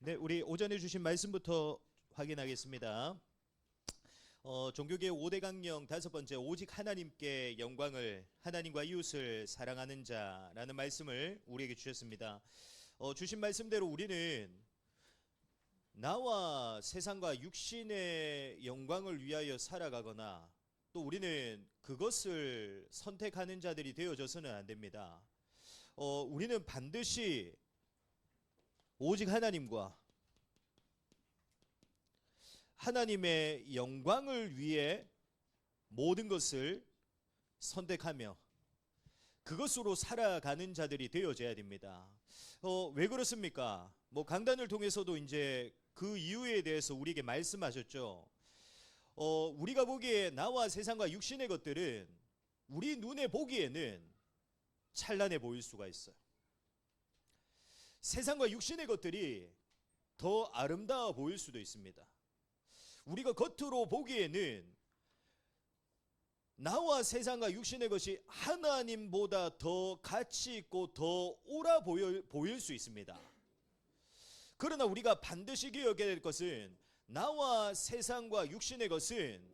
네, 우리 오전에 주신 말씀부터 확인하겠습니다. 종교개혁 5대 강령 5번째 오직 하나님께 영광을 하나님과 이웃을 사랑하는 자라는 말씀을 우리에게 주셨습니다. 주신 말씀대로 우리는 나와 세상과 육신의 영광을 위하여 살아가거나 또 우리는 그것을 선택하는 자들이 되어져서는 안 됩니다. 우리는 반드시 오직 하나님과 하나님의 영광을 위해 모든 것을 선택하며 그것으로 살아가는 자들이 되어져야 됩니다. 왜 그렇습니까? 강단을 통해서도 이제 그 이유에 대해서 우리에게 말씀하셨죠. 우리가 보기에 나와 세상과 육신의 것들은 우리 눈에 보기에는 찬란해 보일 수가 있어요. 세상과 육신의 것들이 더 아름다워 보일 수도 있습니다. 우리가 겉으로 보기에는 나와 세상과 육신의 것이 하나님보다 더 가치 있고 더 옳아 보일 수 있습니다. 그러나 우리가 반드시 기억해야 될 것은 나와 세상과 육신의 것은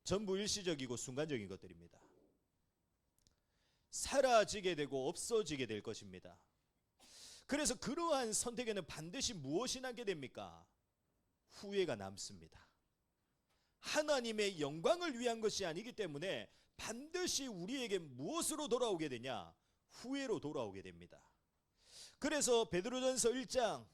전부 일시적이고 순간적인 것들입니다. 사라지게 되고 없어지게 될 것입니다. 그래서 그러한 선택에는 반드시 무엇이 남게 됩니까? 후회가 남습니다. 하나님의 영광을 위한 것이 아니기 때문에 반드시 우리에게 무엇으로 돌아오게 되냐? 후회로 돌아오게 됩니다. 그래서 베드로전서 1장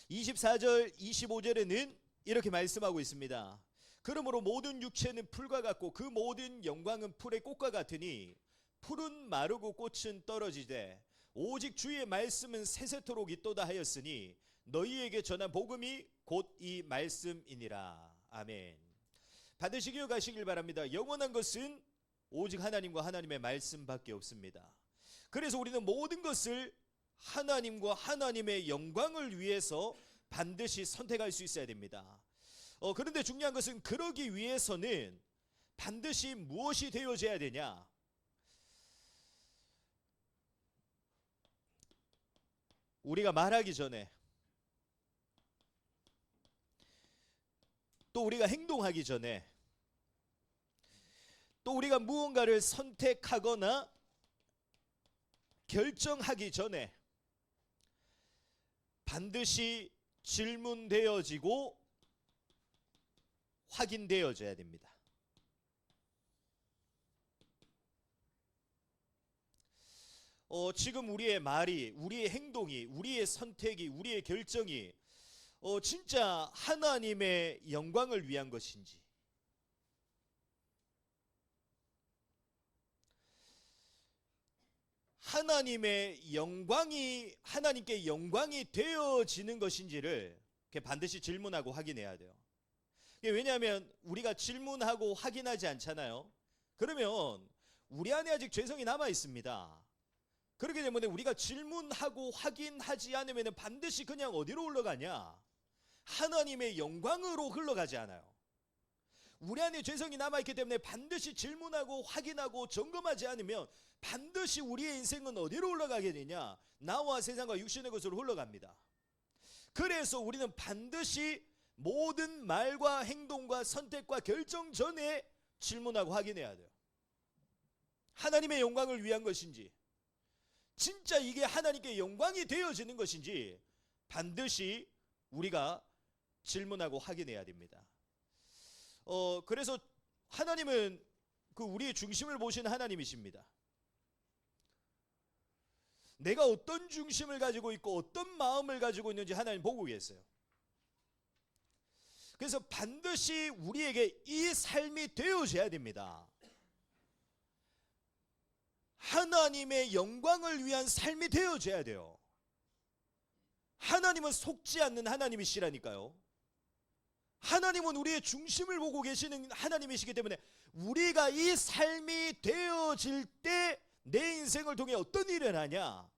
24절 25절에는 이렇게 말씀하고 있습니다. 그러므로 모든 육체는 풀과 같고 그 모든 영광은 풀의 꽃과 같으니 풀은 마르고 꽃은 떨어지되 오직 주의 말씀은 세세토록 있도다 하였으니 너희에게 전한 복음이 곧 이 말씀이니라. 아멘. 반드시 기억하시길 바랍니다. 영원한 것은 오직 하나님과 하나님의 말씀밖에 없습니다. 그래서 우리는 모든 것을 하나님과 하나님의 영광을 위해서 반드시 선택할 수 있어야 됩니다. 그런데 중요한 것은 그러기 위해서는 반드시 무엇이 되어져야 되냐? 우리가 말하기 전에 또 우리가 행동하기 전에 또 우리가 무언가를 선택하거나 결정하기 전에 반드시 질문되어지고 확인되어져야 됩니다. 지금 우리의 말이, 우리의 행동이, 우리의 선택이, 우리의 결정이 진짜 하나님의 영광을 위한 것인지, 하나님의 영광이 하나님께 영광이 되어지는 것인지를 반드시 질문하고 확인해야 돼요. 왜냐하면 우리가 질문하고 확인하지 않잖아요. 그러면 우리 안에 아직 죄성이 남아 있습니다. 그렇기 때문에 우리가 질문하고 확인하지 않으면 반드시 그냥 어디로 흘러가냐? 하나님의 영광으로 흘러가지 않아요. 우리 안에 죄성이 남아있기 때문에 반드시 질문하고 확인하고 점검하지 않으면 반드시 우리의 인생은 어디로 흘러가게 되냐? 나와 세상과 육신의 것으로 흘러갑니다. 그래서 우리는 반드시 모든 말과 행동과 선택과 결정 전에 질문하고 확인해야 돼요. 하나님의 영광을 위한 것인지, 진짜 이게 하나님께 영광이 되어지는 것인지 반드시 우리가 질문하고 확인해야 됩니다. 그래서 하나님은 우리의 중심을 보시는 하나님이십니다. 내가 어떤 중심을 가지고 있고 어떤 마음을 가지고 있는지 하나님 보고 계세요. 그래서 반드시 우리에게 이 삶이 되어져야 됩니다. 하나님의 영광을 위한 삶이 되어져야 돼요. 하나님은 속지 않는 하나님이시라니까요. 하나님은 우리의 중심을 보고 계시는 하나님이시기 때문에 우리가 이 삶이 되어질 때 내 인생을 통해 어떤 일을 일어나냐?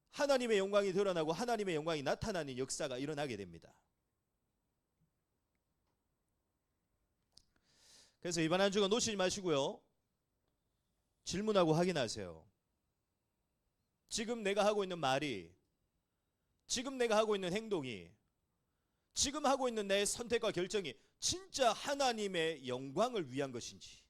하나님의 영광이 드러나고 하나님의 영광이 나타나는 역사가 일어나게 됩니다. 그래서 이번 한 주간 놓치지 마시고요. 질문하고 확인하세요. 지금 내가 하고 있는 말이, 지금 내가 하고 있는 행동이, 지금 하고 있는 내 선택과 결정이 진짜 하나님의 영광을 위한 것인지,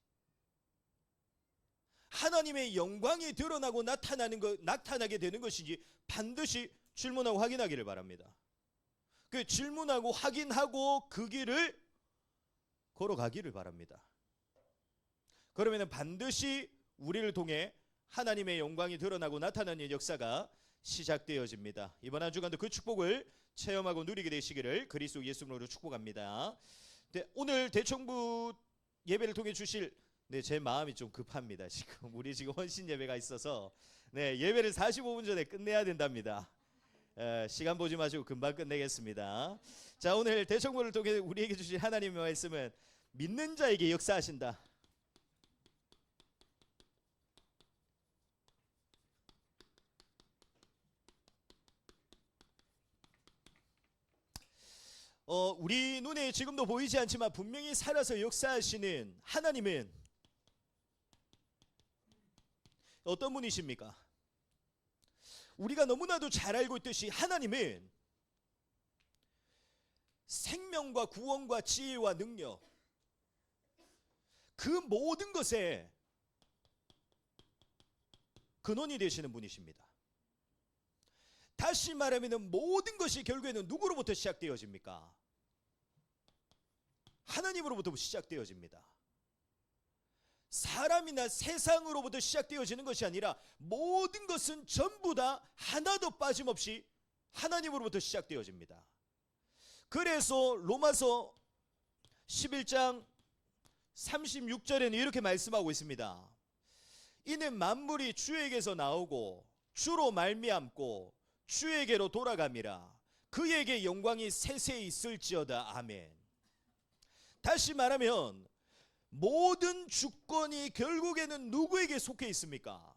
하나님의 영광이 드러나고 나타나게 되는 것인지 반드시 질문하고 확인하기를 바랍니다. 그 질문하고 확인하고 그 길을 걸어가기를 바랍니다. 그러면 반드시 우리를 통해 하나님의 영광이 드러나고 나타나는 역사가 시작되어집니다. 이번 한 주간도 그 축복을 체험하고 누리게 되시기를 그리스도 예수님으로 축복합니다. 네, 오늘 대청부 예배를 통해 주실, 제 마음이 좀 급합니다. 우리 지금 헌신 예배가 있어서 예배를 45분 전에 끝내야 된답니다. 시간 보지 마시고 금방 끝내겠습니다. 자, 오늘 대청부를 통해 우리에게 주신 하나님의 말씀은 믿는 자에게 역사하신다. 우리 눈에 지금도 보이지 않지만 분명히 살아서 역사하시는 하나님은 어떤 분이십니까? 우리가 너무나도 잘 알고 있듯이 하나님은 생명과 구원과 지혜와 능력, 그 모든 것에 근원이 되시는 분이십니다. 다시 말하면 모든 것이 결국에는 누구로부터 시작되어집니까? 하나님으로부터 시작되어집니다. 사람이나 세상으로부터 시작되어지는 것이 아니라 모든 것은 전부 다 하나도 빠짐없이 하나님으로부터 시작되어집니다. 그래서 로마서 11장 36절에는 이렇게 말씀하고 있습니다. 이는 만물이 주에게서 나오고 주로 말미암고 주에게로 돌아감이라. 그에게 영광이 세세히 있을지어다. 아멘. 다시 말하면 모든 주권이 결국에는 누구에게 속해 있습니까?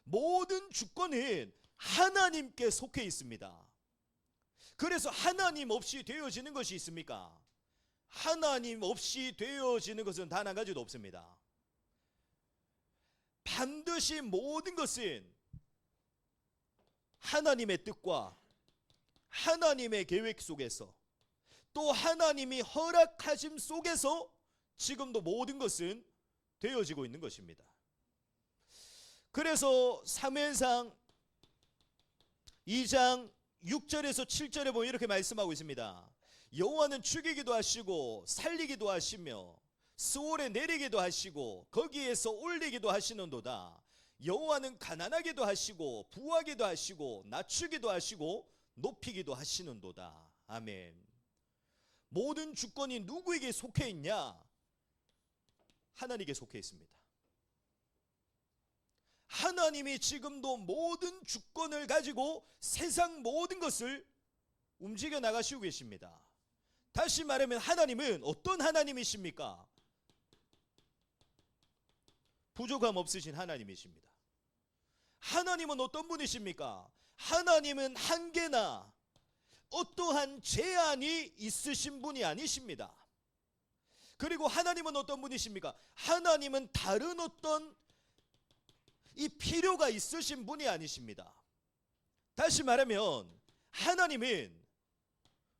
모든 주권은 하나님께 속해 있습니다. 그래서 하나님 없이 되어지는 것이 있습니까? 하나님 없이 되어지는 것은 단 한 가지도 없습니다. 반드시 모든 것은 하나님의 뜻과 하나님의 계획 속에서, 또 하나님이 허락하심 속에서 지금도 모든 것은 되어지고 있는 것입니다. 그래서 사무엘상 2장 6절에서 7절에 보면 이렇게 말씀하고 있습니다. 여호와는 죽이기도 하시고 살리기도 하시며 스올에 내리기도 하시고 거기에서 올리기도 하시는도다. 여호와는 가난하게도 하시고 부하게도 하시고 낮추기도 하시고 높이기도 하시는도다. 아멘. 모든 주권이 누구에게 속해 있냐? 하나님께 속해 있습니다. 하나님이 지금도 모든 주권을 가지고 세상 모든 것을 움직여 나가시고 계십니다. 다시 말하면 하나님은 어떤 하나님이십니까? 부족함 없으신 하나님이십니다. 하나님은 어떤 분이십니까? 하나님은 한계나 어떠한 제한이 있으신 분이 아니십니다. 그리고 하나님은 어떤 분이십니까? 하나님은 다른 어떤 이 필요가 있으신 분이 아니십니다. 다시 말하면 하나님은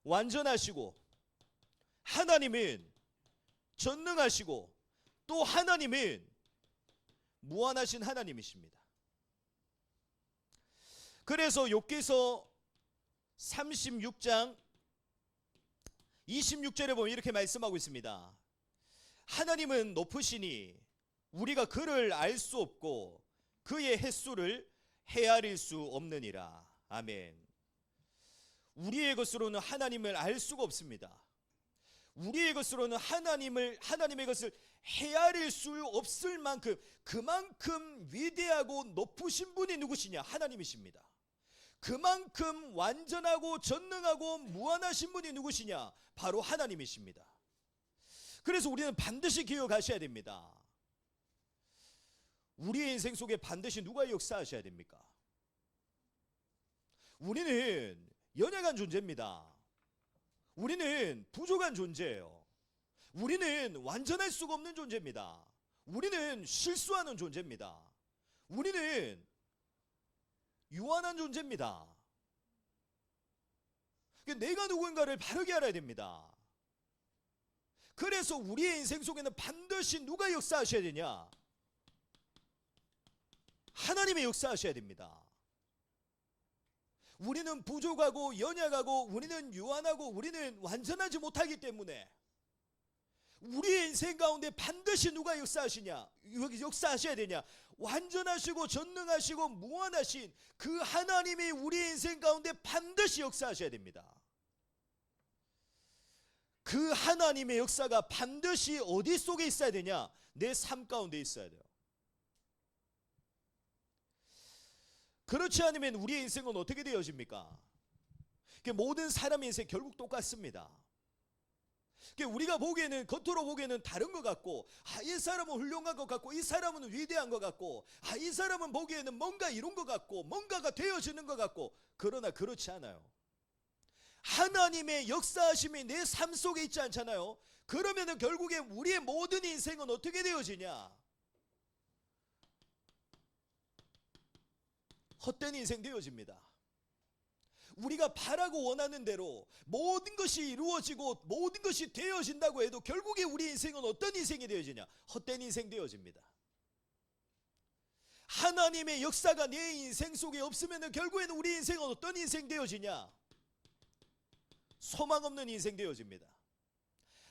완전하시고, 하나님은 전능하시고, 또 하나님은 무한하신 하나님이십니다. 그래서 욥기서 36장 26절에 보면 이렇게 말씀하고 있습니다. 하나님은 높으시니 우리가 그를 알 수 없고 그의 횟수를 헤아릴 수 없느니라. 아멘. 우리의 것으로는 하나님을 알 수가 없습니다. 우리의 것으로는 하나님의 것을 헤아릴 수 없을 만큼 그만큼 위대하고 높으신 분이 누구시냐? 하나님이십니다. 그만큼 완전하고 전능하고 무한하신 분이 누구시냐? 바로 하나님이십니다. 그래서 우리는 반드시 기억하셔야 됩니다. 우리의 인생 속에 반드시 누가 역사하셔야 됩니까? 우리는 연약한 존재입니다. 우리는 부족한 존재예요. 우리는 완전할 수가 없는 존재입니다. 우리는 실수하는 존재입니다. 우리는 유한한 존재입니다. 내가 누구인가를 바르게 알아야 됩니다. 그래서 우리의 인생 속에는 반드시 누가 역사하셔야 되냐? 하나님의 역사하셔야 됩니다. 우리는 부족하고 연약하고 우리는 유한하고 우리는 완전하지 못하기 때문에 우리의 인생 가운데 반드시 누가 역사하셔야 되냐? 완전하시고 전능하시고 무한하신 그 하나님이 우리의 인생 가운데 반드시 역사하셔야 됩니다. 그 하나님의 역사가 반드시 어디 속에 있어야 되냐? 내 삶 가운데 있어야 돼요. 그렇지 않으면 우리의 인생은 어떻게 되어집니까? 모든 사람의 인생 결국 똑같습니다. 우리가 보기에는, 겉으로 보기에는 다른 것 같고, 이 사람은 훌륭한 것 같고, 이 사람은 위대한 것 같고, 이 사람은 보기에는 뭔가 이룬 것 같고, 뭔가가 되어지는 것 같고, 그러나 그렇지 않아요. 하나님의 역사하심이 내 삶 속에 있지 않잖아요. 그러면은 결국에 우리의 모든 인생은 어떻게 되어지냐? 헛된 인생 되어집니다. 우리가 바라고 원하는 대로 모든 것이 이루어지고 모든 것이 되어진다고 해도 결국에 우리 인생은 어떤 인생이 되어지냐? 헛된 인생 되어집니다. 하나님의 역사가 내 인생 속에 없으면 결국에는 우리 인생은 어떤 인생 되어지냐? 소망 없는 인생 되어집니다.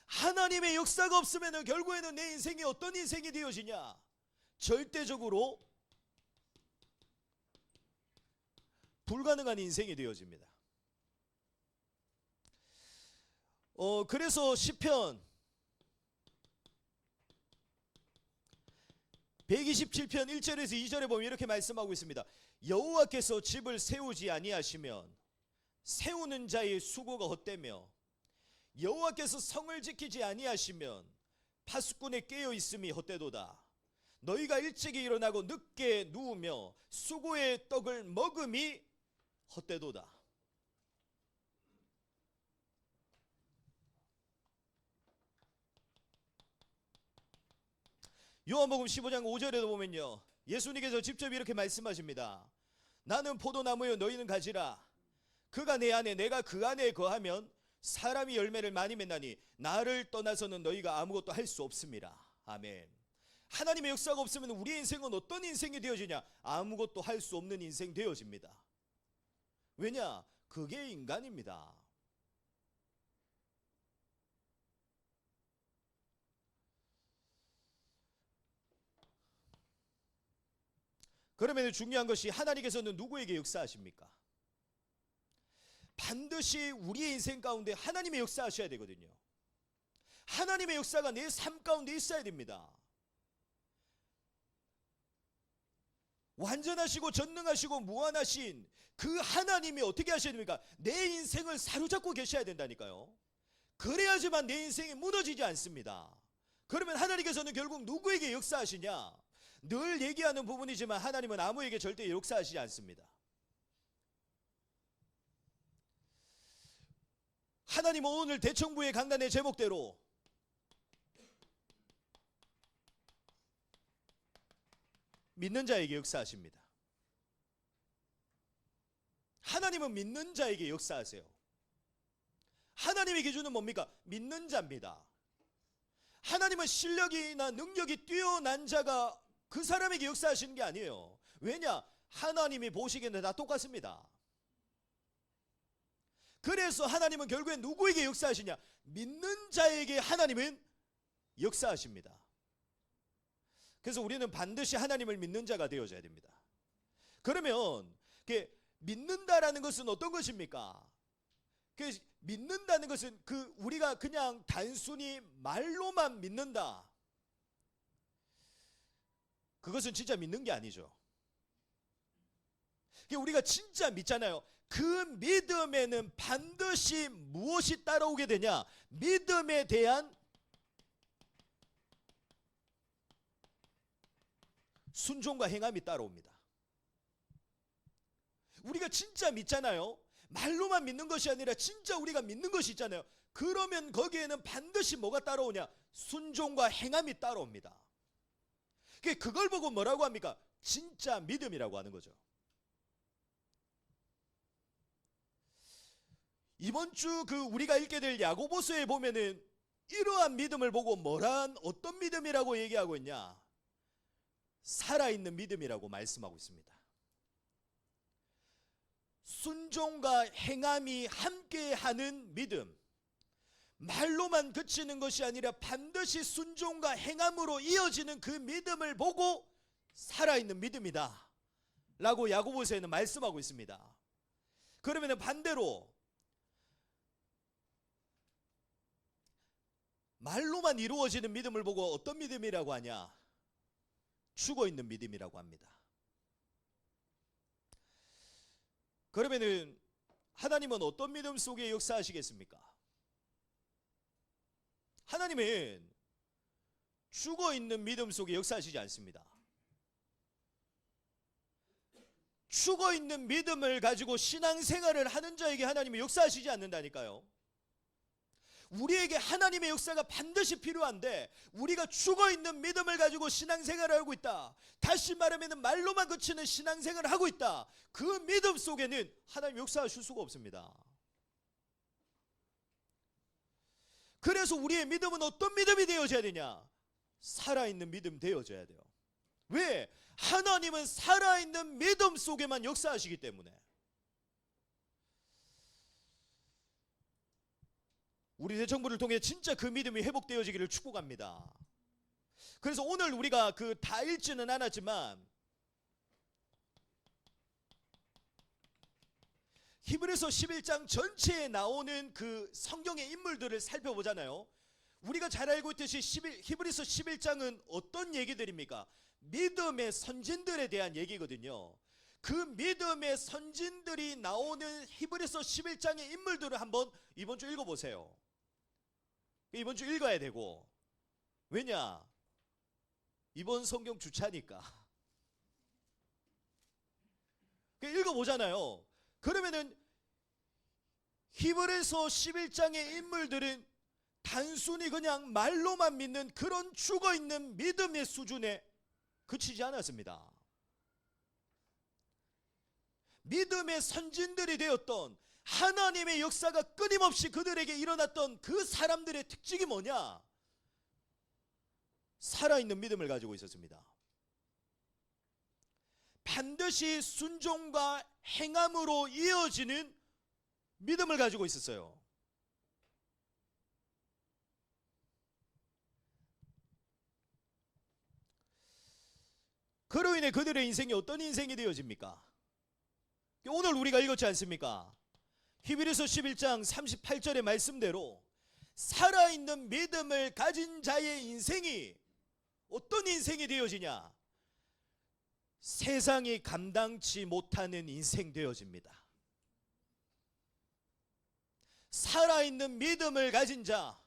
하나님의 역사가 없으면 결국에는 내 인생이 어떤 인생이 되어지냐? 절대적으로 불가능한 인생이 되어집니다. 그래서 시편 127편 1절에서 2절에 보면 이렇게 말씀하고 있습니다. 여호와께서 집을 세우지 아니하시면 세우는 자의 수고가 헛되며 여호와께서 성을 지키지 아니하시면 파수꾼의 깨어 있음이 헛되도다. 너희가 일찍이 일어나고 늦게 누우며 수고의 떡을 먹음이 헛되도다. 요한복음 15장 5절에도 보면요, 예수님께서 직접 이렇게 말씀하십니다. 나는 포도나무여 너희는 가지라. 그가 내 안에 내가 그 안에 거하면 사람이 열매를 많이 맺나니 나를 떠나서는 너희가 아무것도 할 수 없음이라. 아멘. 하나님의 역사가 없으면 우리의 인생은 어떤 인생이 되어지냐? 아무것도 할 수 없는 인생 되어집니다. 왜냐? 그게 인간입니다. 그러면 중요한 것이 하나님께서는 누구에게 역사하십니까? 반드시 우리의 인생 가운데 하나님의 역사하셔야 되거든요. 하나님의 역사가 내 삶 가운데 있어야 됩니다. 완전하시고 전능하시고 무한하신 그 하나님이 어떻게 하셔야 됩니까? 내 인생을 사로잡고 계셔야 된다니까요. 그래야지만 내 인생이 무너지지 않습니다. 그러면 하나님께서는 결국 누구에게 역사하시냐? 늘 얘기하는 부분이지만 하나님은 아무에게 절대 역사하시지 않습니다. 하나님은 오늘 대청부의 강단의 제목대로 믿는 자에게 역사하십니다. 하나님은 믿는 자에게 역사하세요. 하나님의 기준은 뭡니까? 믿는 자입니다. 하나님은 실력이나 능력이 뛰어난 자가 그 사람에게 역사하시는 게 아니에요. 왜냐? 하나님이 보시기에는 다 똑같습니다. 그래서 하나님은 결국에 누구에게 역사하시냐? 믿는 자에게 하나님은 역사하십니다. 그래서 우리는 반드시 하나님을 믿는 자가 되어져야 됩니다. 그러면 믿는다라는 것은 어떤 것입니까? 믿는다는 것은 우리가 그냥 단순히 말로만 믿는다. 그것은 진짜 믿는 게 아니죠. 우리가 진짜 믿잖아요. 그 믿음에는 반드시 무엇이 따라오게 되냐? 믿음에 대한 순종과 행함이 따라옵니다. 우리가 진짜 믿잖아요. 말로만 믿는 것이 아니라 진짜 우리가 믿는 것이 있잖아요. 그러면 거기에는 반드시 뭐가 따라오냐? 순종과 행함이 따라옵니다. 그걸 보고 뭐라고 합니까? 진짜 믿음이라고 하는 거죠. 이번 주 그 우리가 읽게 될 야고보서에 보면은 이러한 믿음을 보고 어떤 믿음이라고 얘기하고 있냐? 살아있는 믿음이라고 말씀하고 있습니다. 순종과 행함이 함께하는 믿음, 말로만 그치는 것이 아니라 반드시 순종과 행함으로 이어지는 그 믿음을 보고 살아있는 믿음이다 라고 야고보서에는 말씀하고 있습니다. 그러면 반대로 말로만 이루어지는 믿음을 보고 어떤 믿음이라고 하냐? 죽어있는 믿음이라고 합니다. 그러면은 하나님은 어떤 믿음 속에 역사하시겠습니까? 하나님은 죽어있는 믿음 속에 역사하시지 않습니다. 죽어있는 믿음을 가지고 신앙생활을 하는 자에게 하나님은 역사하시지 않는다니까요. 우리에게 하나님의 역사가 반드시 필요한데 우리가 죽어있는 믿음을 가지고 신앙생활을 하고 있다. 다시 말하면 말로만 그치는 신앙생활을 하고 있다. 그 믿음 속에는 하나님 역사하실 수가 없습니다. 그래서 우리의 믿음은 어떤 믿음이 되어져야 되냐? 살아있는 믿음 되어져야 돼요. 왜? 하나님은 살아있는 믿음 속에만 역사하시기 때문에. 우리 대청부를 통해 진짜 그 믿음이 회복되어지기를 축복합니다. 그래서 오늘 우리가 그 다 읽지는 않았지만 히브리서 11장 전체에 나오는 그 성경의 인물들을 살펴보잖아요. 우리가 잘 알고 있듯이 히브리서 11장은 어떤 얘기들입니까? 믿음의 선진들에 대한 얘기거든요. 그 믿음의 선진들이 나오는 히브리서 11장의 인물들을 한번 이번 주 읽어보세요. 이번 주 읽어야 되고, 왜냐? 이번 성경 주차니까. 읽어보잖아요. 그러면은 히브리서 11장의 인물들은 단순히 그냥 말로만 믿는 그런 죽어있는 믿음의 수준에 그치지 않았습니다. 믿음의 선진들이 되었던 하나님의 역사가 끊임없이 그들에게 일어났던 그 사람들의 특징이 뭐냐? 살아있는 믿음을 가지고 있었습니다. 반드시 순종과 행함으로 이어지는 믿음을 가지고 있었어요. 그로 인해 그들의 인생이 어떤 인생이 되어집니까? 오늘 우리가 읽었지 않습니까? 히브리서 11장 38절의 말씀대로 살아있는 믿음을 가진 자의 인생이 어떤 인생이 되어지냐? 세상이 감당치 못하는 인생 되어집니다. 살아있는 믿음을 가진 자,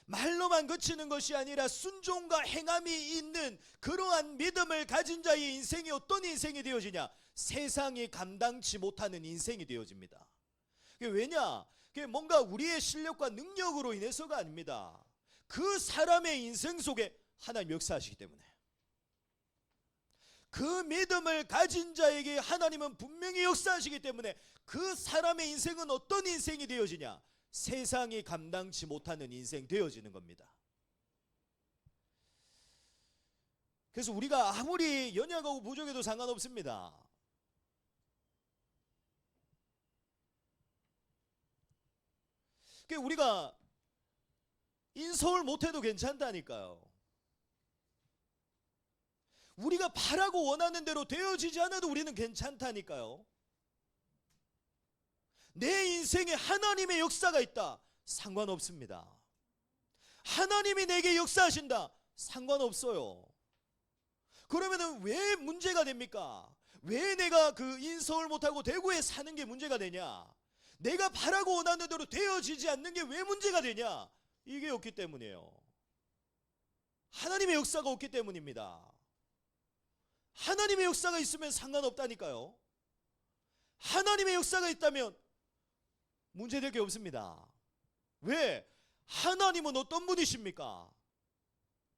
말로만 그치는 것이 아니라 순종과 행함이 있는 그러한 믿음을 가진 자의 인생이 어떤 인생이 되어지냐? 세상이 감당치 못하는 인생이 되어집니다. 왜냐? 그게 뭔가 우리의 실력과 능력으로 인해서가 아닙니다. 그 사람의 인생 속에 하나님 역사하시기 때문에. 그 믿음을 가진 자에게 하나님은 분명히 역사하시기 때문에 그 사람의 인생은 어떤 인생이 되어지냐? 세상이 감당치 못하는 인생 되어지는 겁니다. 그래서 우리가 아무리 연약하고 부족해도 상관없습니다. 우리가 인서울 못해도 괜찮다니까요. 우리가 바라고 원하는 대로 되어지지 않아도 우리는 괜찮다니까요. 내 인생에 하나님의 역사가 있다. 상관없습니다. 하나님이 내게 역사하신다. 상관없어요. 그러면 왜 문제가 됩니까? 왜 내가 그 인서울 못하고 대구에 사는 게 문제가 되냐? 내가 바라고 원하는 대로 되어지지 않는 게 왜 문제가 되냐? 이게 없기 때문이에요. 하나님의 역사가 없기 때문입니다. 하나님의 역사가 있으면 상관없다니까요. 하나님의 역사가 있다면 문제될 게 없습니다. 왜? 하나님은 어떤 분이십니까?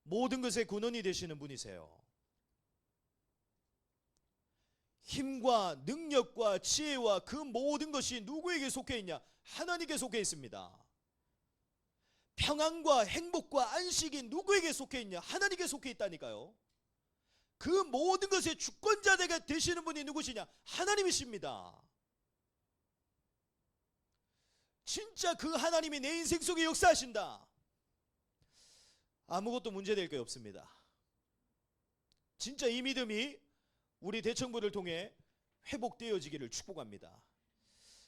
모든 것의 근원이 되시는 분이세요. 힘과 능력과 지혜와 그 모든 것이 누구에게 속해 있냐? 하나님께 속해 있습니다. 평안과 행복과 안식이 누구에게 속해 있냐? 하나님께 속해 있다니까요. 그 모든 것의 주권자가 되시는 분이 누구시냐? 하나님이십니다. 진짜 그 하나님이 내 인생 속에 역사하신다. 아무것도 문제될 게 없습니다. 진짜 이 믿음이 우리 대청부를 통해 회복되어지기를 축복합니다.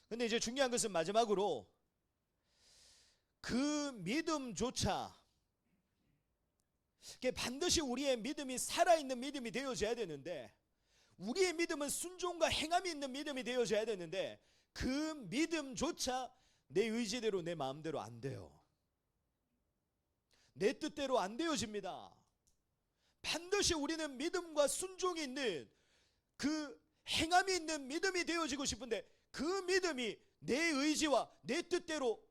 근데 이제 중요한 것은 마지막으로 그 믿음조차 반드시 우리의 믿음이 살아있는 믿음이 되어져야 되는데, 우리의 믿음은 순종과 행함이 있는 믿음이 되어져야 되는데, 그 믿음조차 내 의지대로 내 마음대로 안 돼요. 내 뜻대로 안 되어집니다. 반드시 우리는 믿음과 순종이 있는 그 행함이 있는 믿음이 되어지고 싶은데, 그 믿음이 내 의지와 내 뜻대로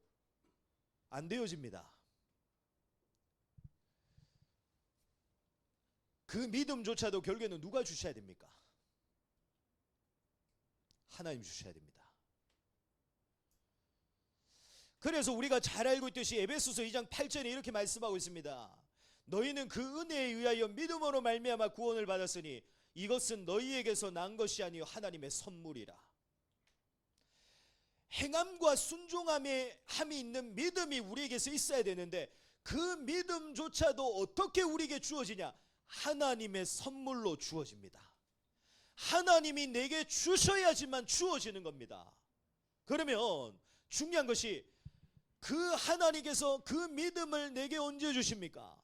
안 되어집니다. 그 믿음조차도 결국에는 누가 주셔야 됩니까? 하나님 주셔야 됩니다. 그래서 우리가 잘 알고 있듯이 에베소서 2장 8절에 이렇게 말씀하고 있습니다. 너희는 그 은혜에 의하여 믿음으로 말미암아 구원을 받았으니 이것은 너희에게서 난 것이 아니요 하나님의 선물이라. 행함과 순종함이 있는 믿음이 우리에게서 있어야 되는데, 그 믿음조차도 어떻게 우리에게 주어지냐? 하나님의 선물로 주어집니다. 하나님이 내게 주셔야지만 주어지는 겁니다. 그러면 중요한 것이 그 하나님께서 그 믿음을 내게 언제 주십니까?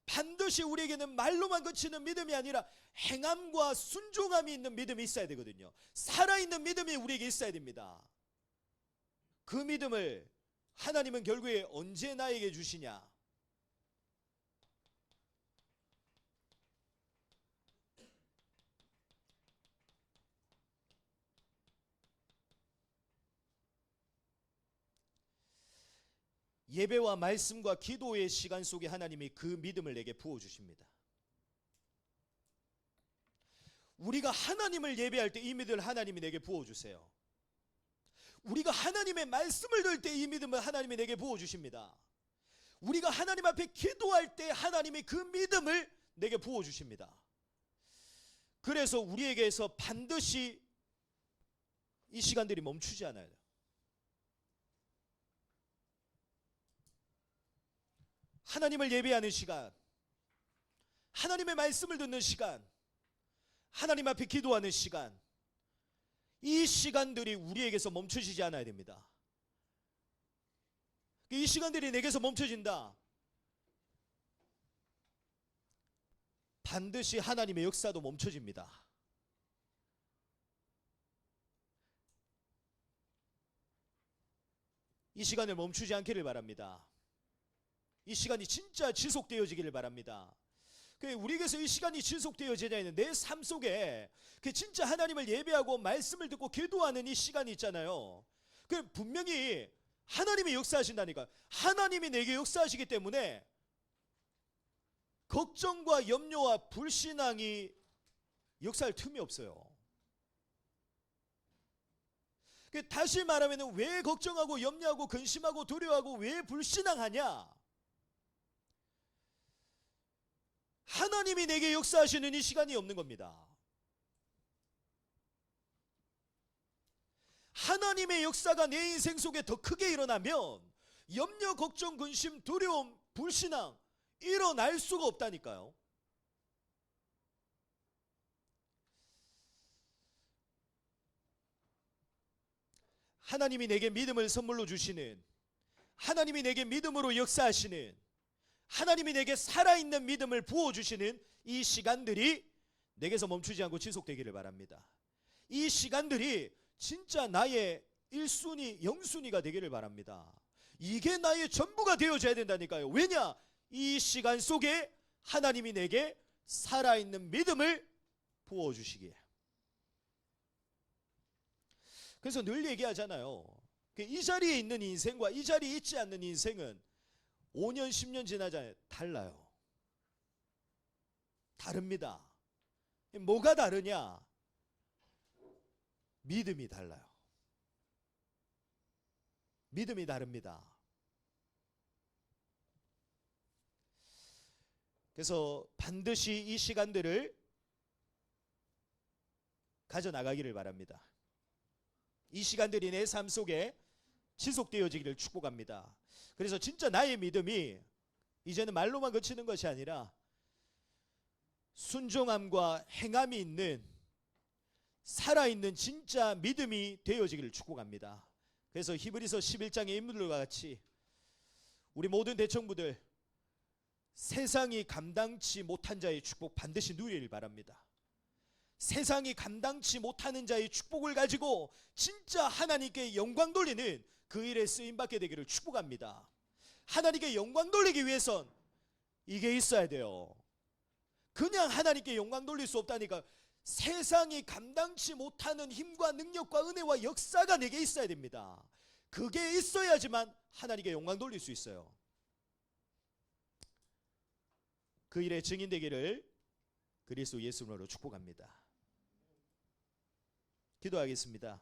반드시 우리에게는 말로만 그치는 믿음이 아니라 행함과 순종함이 있는 믿음이 있어야 되거든요. 살아있는 믿음이 우리에게 있어야 됩니다. 그 믿음을 하나님은 결국에 언제 나에게 주시냐? 예배와 말씀과 기도의 시간 속에 하나님이 그 믿음을 내게 부어주십니다. 우리가 하나님을 예배할 때 이 믿음을 하나님이 내게 부어주세요. 우리가 하나님의 말씀을 들을 때 이 믿음을 하나님이 내게 부어주십니다. 우리가 하나님 앞에 기도할 때 하나님이 그 믿음을 내게 부어주십니다. 그래서 우리에게서 반드시 이 시간들이 멈추지 않아요. 하나님을 예배하는 시간, 하나님의 말씀을 듣는 시간, 하나님 앞에 기도하는 시간, 이 시간들이 우리에게서 멈춰지지 않아야 됩니다. 이 시간들이 내게서 멈춰진다, 반드시 하나님의 역사도 멈춰집니다. 이 시간을 멈추지 않기를 바랍니다. 이 시간이 진짜 지속되어지기를 바랍니다. 우리에게서 이 시간이 지속되어지냐 하는 내 삶 속에 진짜 하나님을 예배하고 말씀을 듣고 기도하는 이 시간이 있잖아요. 분명히 하나님이 역사하신다니까. 하나님이 내게 역사하시기 때문에 걱정과 염려와 불신앙이 역사할 틈이 없어요. 다시 말하면 왜 걱정하고 염려하고 근심하고 두려워하고 왜 불신앙하냐? 하나님이 내게 역사하시는 이 시간이 없는 겁니다. 하나님의 역사가 내 인생 속에 더 크게 일어나면 염려, 걱정, 근심, 두려움, 불신앙 일어날 수가 없다니까요. 하나님이 내게 믿음을 선물로 주시는, 하나님이 내게 믿음으로 역사하시는, 하나님이 내게 살아있는 믿음을 부어주시는 이 시간들이 내게서 멈추지 않고 지속되기를 바랍니다. 이 시간들이 진짜 나의 1순위, 0순위가 되기를 바랍니다. 이게 나의 전부가 되어져야 된다니까요. 왜냐? 이 시간 속에 하나님이 내게 살아있는 믿음을 부어주시기에. 그래서 늘 얘기하잖아요. 이 자리에 있는 인생과 이 자리에 있지 않는 인생은 5년, 10년 지나잖아요. 달라요. 다릅니다. 뭐가 다르냐? 믿음이 달라요. 믿음이 다릅니다. 그래서 반드시 이 시간들을 가져나가기를 바랍니다. 이 시간들이 내 삶 속에 지속되어지기를 축복합니다. 그래서 진짜 나의 믿음이 이제는 말로만 그치는 것이 아니라 순종함과 행함이 있는 살아있는 진짜 믿음이 되어지기를 축복합니다. 그래서 히브리서 11장의 인물들과 같이 우리 모든 대청부들 세상이 감당치 못한 자의 축복 반드시 누리길 바랍니다. 세상이 감당치 못하는 자의 축복을 가지고 진짜 하나님께 영광 돌리는 그 일에 쓰임받게 되기를 축복합니다. 하나님께 영광 돌리기 위해선 이게 있어야 돼요. 그냥 하나님께 영광 돌릴 수 없다니까. 세상이 감당치 못하는 힘과 능력과 은혜와 역사가 내게 있어야 됩니다. 그게 있어야지만 하나님께 영광 돌릴 수 있어요. 그 일의 증인 되기를 그리스도 예수 이름으로 축복합니다. 기도하겠습니다.